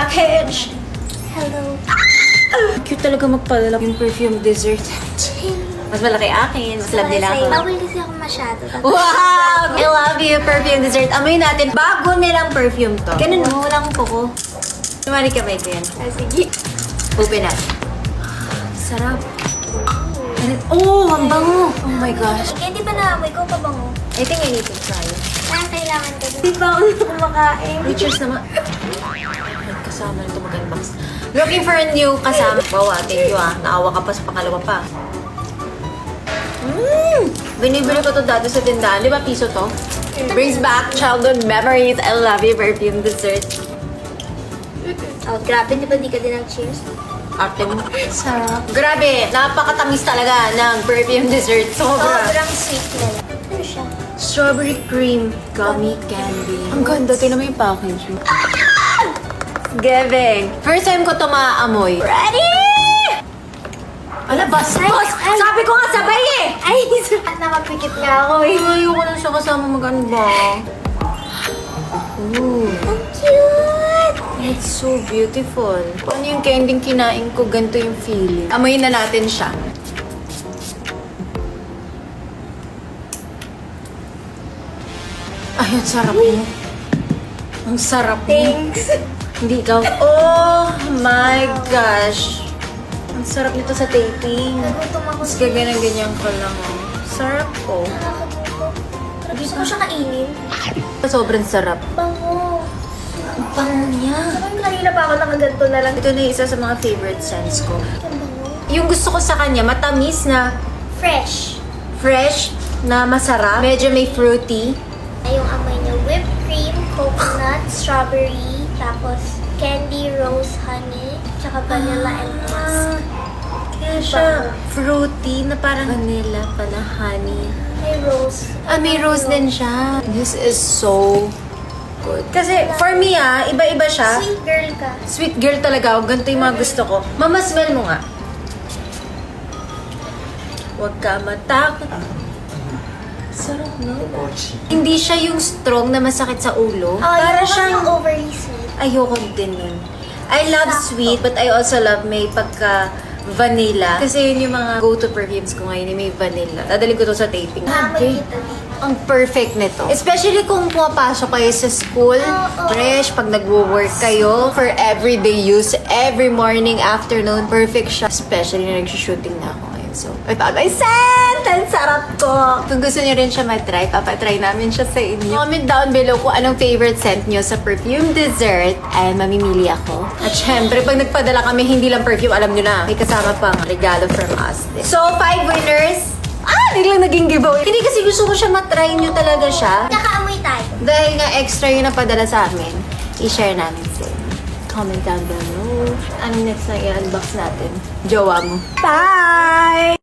package! Hello. Cute talaga magpadala yung perfume dessert. Mas malaki akin, mas love nila ako. Bawal kasi ako masyado. Wow! I love you, perfume dessert. Amoy natin, bago nilang perfume to. Ganun mo, wala akong kuko. Tumari kamay ko yan. Sige. Open natin. Sarap. Oh, ang bango! Oh my gosh. Eh, di ba naamoy ko pabango? I think I need to try it. Parang kailangan ko Di ba ako kumakain? Richards naman. Kasama nito mag-unbox. Looking for a new kasama. Wow, thank you Naawa ka pa sa pangalawa pa. Binibili ko to dati sa tindahan. Di ba piso to? Brings back childhood memories. I love you, perfume dessert. Oh, grabe. Di ba di ka din cheers? Ate mo. Sarap. Grabe, napakatamis talaga ng perfume dessert. Sobra. Sobrang sweet na lang. Ano siya? Strawberry cream gummy candy. Ang ganda. Tingnan mo yung package. Giving. First time ko ito maaamoy. Ready? Ala, bas! Sabi ko nga sabay eh! Ay, nakapikit nga ako eh. Ayoko na siya kasama mag-unbox. Ooh. Ang cute! It's so beautiful. Ano yung candy kinain ko, ganito yung feeling. Amoyin na natin siya. Ay, ang sarap mo. Ang sarap mo. Thanks. Hindi ikaw. Oh my gosh. Ang sarap nito sa taping. Nagutom ako. Mas gaganyan-ganyan ko lang. Sarap ko. Nakakagutom. Gusto ko siya kainin. Sobrang sarap. Bango. Ang bango niya. Parang kanina pa ako nakaganto na lang. Ito na yung isa sa mga favorite scents ko. Ang bango. Yung gusto ko sa kanya, matamis na Fresh. fresh na masarap. Medyo may fruity. Yung amoy niya, whipped cream, coconut, strawberry, tapos candy, rose, honey, tsaka vanilla and musk. Kaya siya fruity na parang vanilla pala, honey. May rose. May rose din siya. This is so good. Kasi for me iba-iba siya. Sweet girl ka. Sweet girl talaga ako. Ganito yung mga gusto ko. Mama, smell mo nga. Huwag ka matakot. Sarap, no? Hindi siya yung strong na masakit sa ulo. Para siyang overly sweet. ayoko din nun. I love sweet, but I also love may pagka vanilla. Kasi yun yung mga go-to perfumes ko ngayon, may vanilla. Dadali ko to sa taping. Naamoy kita dito. Ang perfect nito. Especially kung pumapasok kayo sa school, fresh, pag nagwo-work kayo, for everyday use, every morning, afternoon, perfect siya. Especially na nag-shooting na ako ngayon. So, I thought, my scent! Ang sarap ko! Kung gusto niyo rin siya matry, papatry namin siya sa inyo. Comment down below kung anong favorite scent niyo sa perfume dessert, and mamimili ako. At syempre, pag nagpadala kami, hindi lang perfume, alam niyo na, may kasama pang regalo from us. So, 5 winners! Biglang naging giveaway. Hindi kasi gusto ko siya matry nyo talaga siya. Nakaamoy tayo. Dahil nga extra yung napadala sa amin, i-share namin sa inyo. Comment down below. Anong next na i-unbox natin? Jowa mo. Bye!